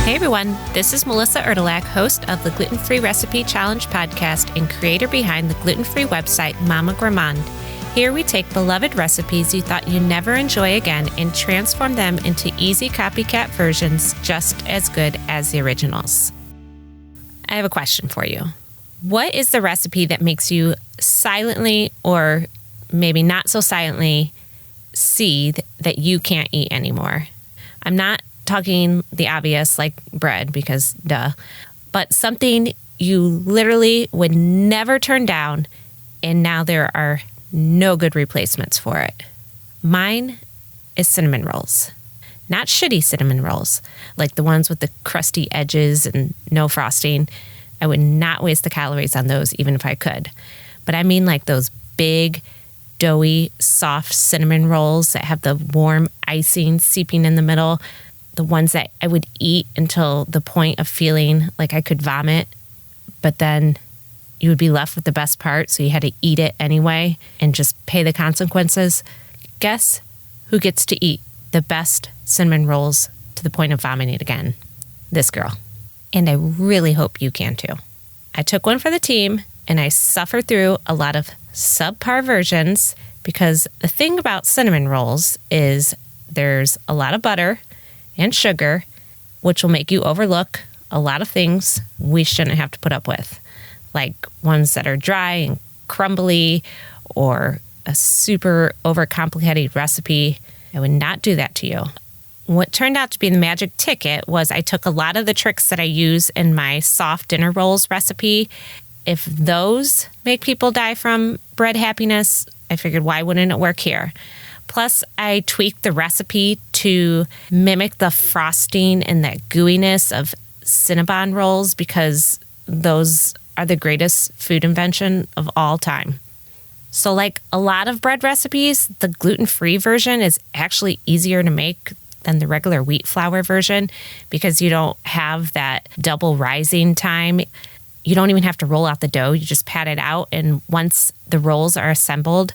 Hey everyone, this is Melissa Erdelak, host of the Gluten-Free Recipe Challenge podcast and creator behind the gluten-free website Mama Gourmand. Here we take beloved recipes you thought you'd never enjoy again and transform them into easy copycat versions just as good as the originals. I have a question for you. What is the recipe that makes you silently, or maybe not so silently, seethe that you can't eat anymore? I'm not talking the obvious like bread, because duh, but something you literally would never turn down, and now there are no good replacements for it. Mine is cinnamon rolls. Not shitty cinnamon rolls, like the ones with the crusty edges and no frosting. I would not waste the calories on those even if I could. But I mean like those big, doughy, soft cinnamon rolls that have the warm icing seeping in the middle. The ones that I would eat until the point of feeling like I could vomit, but then you would be left with the best part, so you had to eat it anyway and just pay the consequences. Guess who gets to eat the best cinnamon rolls to the point of vomiting again? This girl. And I really hope you can too. I took one for the team, and I suffered through a lot of subpar versions, because the thing about cinnamon rolls is there's a lot of butter and sugar, which will make you overlook a lot of things we shouldn't have to put up with, like ones that are dry and crumbly or a super overcomplicated recipe. I would not do that to you. What turned out to be the magic ticket was I took a lot of the tricks that I use in my soft dinner rolls recipe. If those make people die from bread happiness, I figured why wouldn't it work here? Plus, I tweaked the recipe to mimic the frosting and that gooiness of Cinnabon rolls, because those are the greatest food invention of all time. So like a lot of bread recipes, the gluten-free version is actually easier to make than the regular wheat flour version, because you don't have that double rising time. You don't even have to roll out the dough. You just pat it out, and once the rolls are assembled,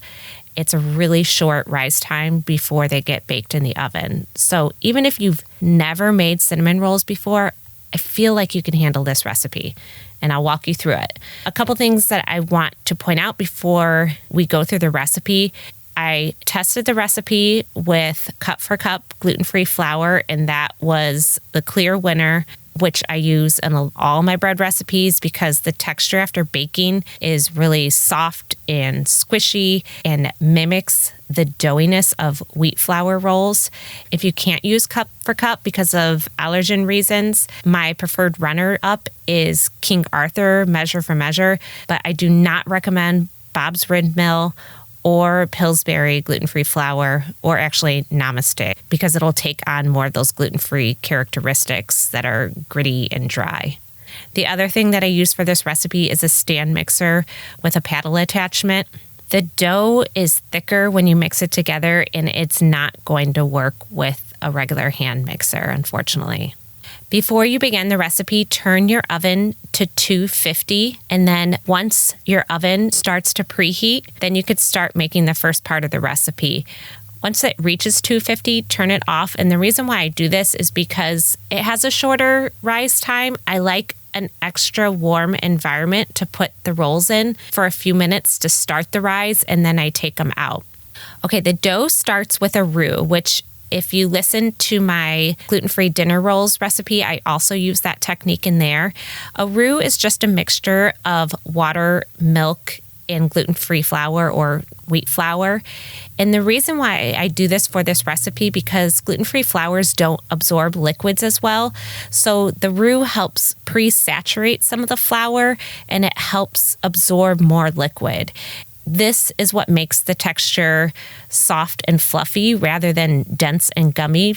it's a really short rise time before they get baked in the oven. So even if you've never made cinnamon rolls before, I feel like you can handle this recipe, and I'll walk you through it. A couple things that I want to point out before we go through the recipe. I tested the recipe with cup for cup gluten-free flour, and that was the clear winner, which I use in all my bread recipes, because the texture after baking is really soft and squishy and mimics the doughiness of wheat flour rolls. If you can't use cup for cup because of allergen reasons, my preferred runner-up is King Arthur Measure for Measure, but I do not recommend Bob's Red Mill or Pillsbury gluten-free flour, or actually Namaste, because it'll take on more of those gluten-free characteristics that are gritty and dry. The other thing that I use for this recipe is a stand mixer with a paddle attachment. The dough is thicker when you mix it together, and it's not going to work with a regular hand mixer, unfortunately. Before you begin the recipe, turn your oven to 250, and then once your oven starts to preheat, then you could start making the first part of the recipe. Once it reaches 250, turn it off, and the reason why I do this is because it has a shorter rise time. I like an extra warm environment to put the rolls in for a few minutes to start the rise, and then I take them out. Okay, the dough starts with a roux, which if you listen to my gluten-free dinner rolls recipe, I also use that technique in there. A roux is just a mixture of water, milk, and gluten-free flour or wheat flour. And the reason why I do this for this recipe, because gluten-free flours don't absorb liquids as well. So the roux helps pre-saturate some of the flour, and it helps absorb more liquid. This is what makes the texture soft and fluffy rather than dense and gummy.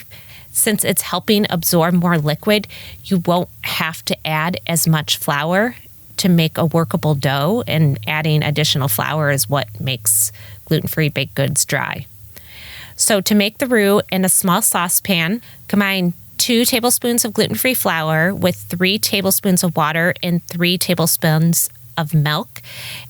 Since it's helping absorb more liquid, you won't have to add as much flour to make a workable dough, and adding additional flour is what makes gluten-free baked goods dry. So to make the roux, in a small saucepan, combine 2 tablespoons of gluten-free flour with 3 tablespoons of water and 3 tablespoons of milk,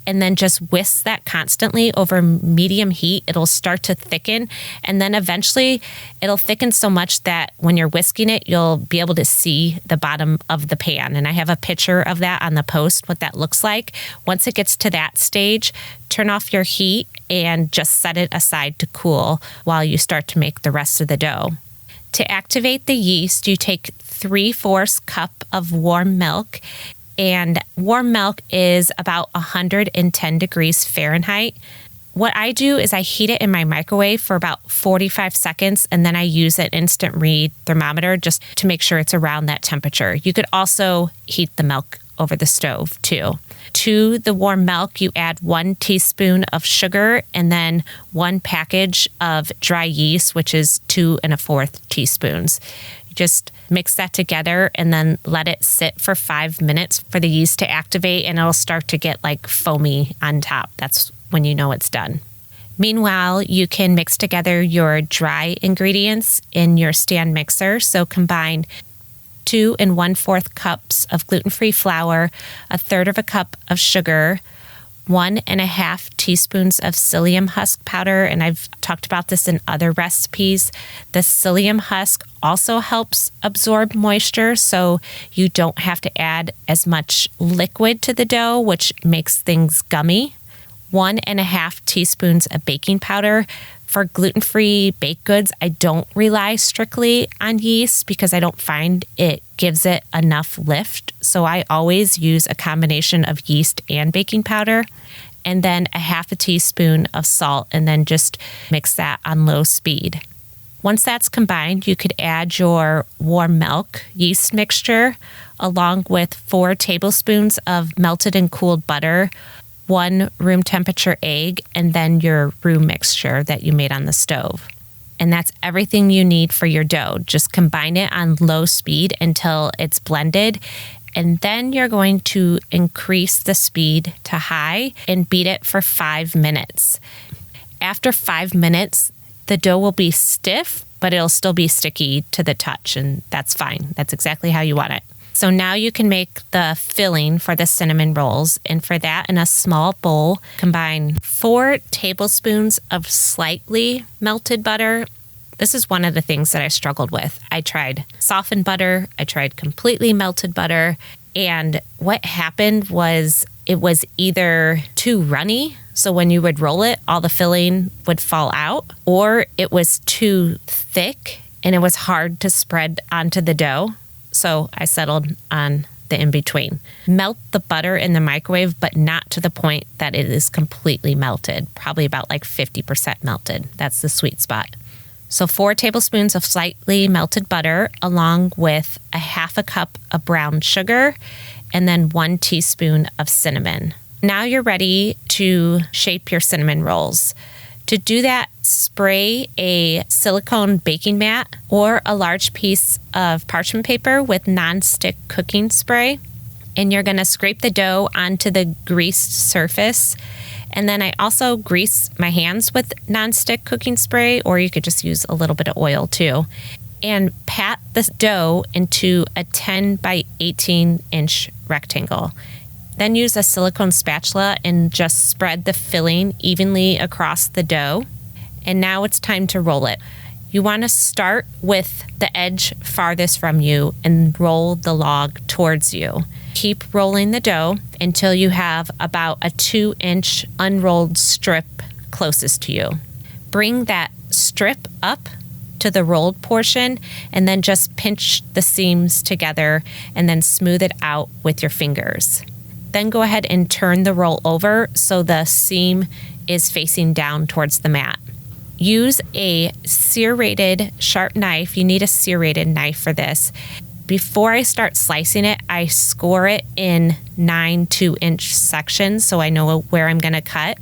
and then just whisk that constantly over medium heat. It'll start to thicken, and then eventually it'll thicken so much that when you're whisking it, you'll be able to see the bottom of the pan. And I have a picture of that on the post, what that looks like. Once it gets to that stage, turn off your heat and just set it aside to cool while you start to make the rest of the dough. To activate the yeast, you take 3/4 cup of warm milk, and warm milk is about 110 degrees Fahrenheit. What I do is I heat it in my microwave for about 45 seconds, and then I use an instant read thermometer just to make sure it's around that temperature. You could also heat the milk over the stove too. To the warm milk, you add 1 teaspoon of sugar and then 1 package of dry yeast, which is 2 1/4 teaspoons. You just mix that together and then let it sit for 5 minutes for the yeast to activate, and it'll start to get like foamy on top. That's when you know it's done. Meanwhile, you can mix together your dry ingredients in your stand mixer. So combine 2 1/4 cups of gluten-free flour, 1/3 cup of sugar, 1 1/2 teaspoons of psyllium husk powder, and I've talked about this in other recipes. The psyllium husk also helps absorb moisture, so you don't have to add as much liquid to the dough, which makes things gummy. 1 1/2 teaspoons of baking powder. For gluten-free baked goods, I don't rely strictly on yeast because I don't find it gives it enough lift. So I always use a combination of yeast and baking powder, and then 1/2 teaspoon of salt, and then just mix that on low speed. Once that's combined, you could add your warm milk yeast mixture along with 4 tablespoons of melted and cooled butter, 1 room temperature egg, and then your roux mixture that you made on the stove. And that's everything you need for your dough. Just combine it on low speed until it's blended. And then you're going to increase the speed to high and beat it for 5 minutes. After 5 minutes, the dough will be stiff, but it'll still be sticky to the touch, and that's fine. That's exactly how you want it. So now you can make the filling for the cinnamon rolls. And for that, in a small bowl, combine 4 tablespoons of slightly melted butter. This is one of the things that I struggled with. I tried softened butter. I tried completely melted butter. And what happened was it was either too runny, so when you would roll it, all the filling would fall out, or it was too thick and it was hard to spread onto the dough. So I settled on the in-between. Melt the butter in the microwave, but not to the point that it is completely melted, probably about like 50% melted. That's the sweet spot. So 4 tablespoons of slightly melted butter along with 1/2 cup of brown sugar and then 1 teaspoon of cinnamon. Now you're ready to shape your cinnamon rolls. To do that, spray a silicone baking mat or a large piece of parchment paper with nonstick cooking spray. And you're going to scrape the dough onto the greased surface. And then I also grease my hands with nonstick cooking spray, or you could just use a little bit of oil too. And pat the dough into a 10 by 18 inch rectangle. Then use a silicone spatula and just spread the filling evenly across the dough. And now it's time to roll it. You want to start with the edge farthest from you and roll the log towards you. Keep rolling the dough until you have about a 2-inch unrolled strip closest to you. Bring that strip up to the rolled portion and then just pinch the seams together and then smooth it out with your fingers. Then go ahead and turn the roll over so the seam is facing down towards the mat. Use a serrated sharp knife. You need a serrated knife for this. Before I start slicing it, I score it in 9 2-inch sections so I know where I'm going to cut.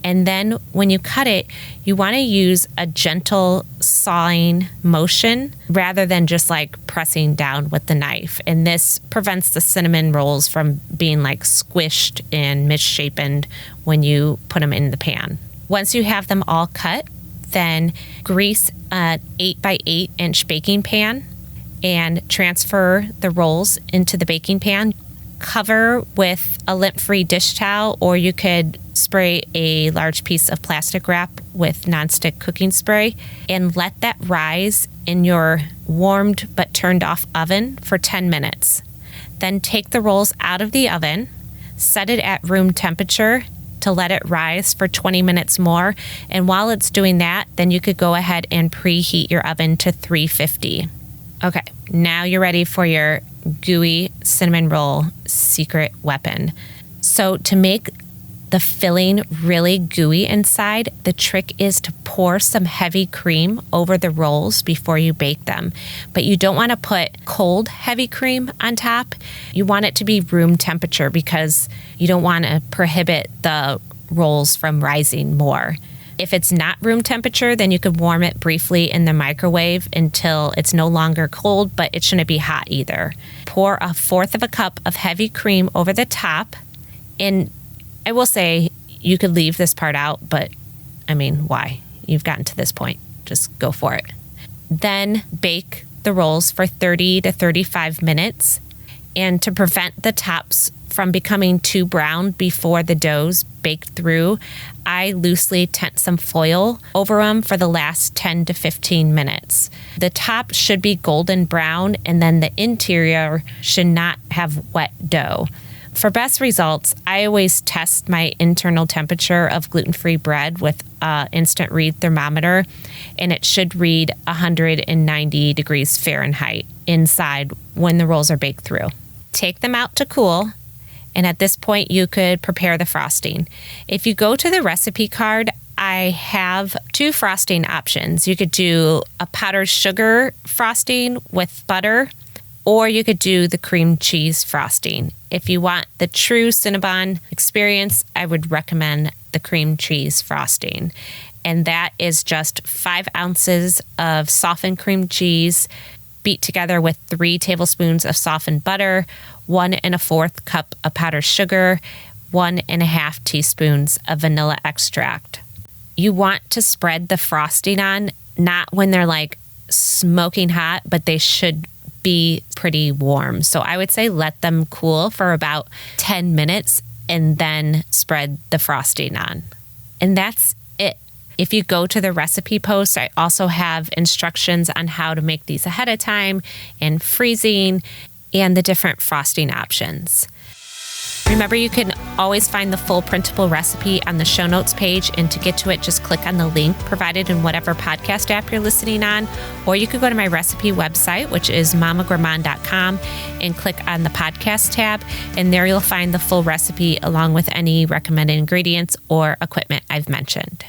And then when you cut it, you want to use a gentle sawing motion rather than just like pressing down with the knife. And this prevents the cinnamon rolls from being like squished and misshapen when you put them in the pan. Once you have them all cut, then grease an 8 by 8 inch baking pan and transfer the rolls into the baking pan. cover with a lint-free dish towel, or you could spray a large piece of plastic wrap with nonstick cooking spray and let that rise in your warmed but turned off oven for 10 minutes. Then take the rolls out of the oven, set it at room temperature to let it rise for 20 minutes more. And while it's doing that, then you could go ahead and preheat your oven to 350. Okay, now you're ready for your gooey cinnamon roll secret weapon. So to make the filling really gooey inside, the trick is to pour some heavy cream over the rolls before you bake them. But you don't want to put cold heavy cream on top. You want it to be room temperature because you don't want to prohibit the rolls from rising more. If it's not room temperature, then you could warm it briefly in the microwave until it's no longer cold, but it shouldn't be hot either. Pour 1/4 cup of heavy cream over the top. And I will say you could leave this part out, but I mean, why? You've gotten to this point. Just go for it. Then bake the rolls for 30 to 35 minutes. And to prevent the tops from becoming too brown before the dough's baked through, I loosely tent some foil over them for the last 10 to 15 minutes. The top should be golden brown, and then the interior should not have wet dough. For best results, I always test my internal temperature of gluten-free bread with an instant read thermometer, and it should read 190 degrees Fahrenheit inside when the rolls are baked through. Take them out to cool, and at this point you could prepare the frosting. If you go to the recipe card, I have 2 frosting options. You could do a powdered sugar frosting with butter, or you could do the cream cheese frosting. If you want the true Cinnabon experience, I would recommend the cream cheese frosting. And that is just 5 ounces of softened cream cheese, beat together with 3 tablespoons of softened butter, 1 1/4 cup of powdered sugar, 1 1/2 teaspoons of vanilla extract. You want to spread the frosting on, not when they're like smoking hot, but they should be pretty warm. So I would say let them cool for about 10 minutes and then spread the frosting on. And that's it. If you go to the recipe post, I also have instructions on how to make these ahead of time and freezing and the different frosting options. Remember, you can always find the full printable recipe on the show notes page, and to get to it, just click on the link provided in whatever podcast app you're listening on, or you could go to my recipe website, which is mamagourmand.com, and click on the podcast tab, and there you'll find the full recipe along with any recommended ingredients or equipment I've mentioned.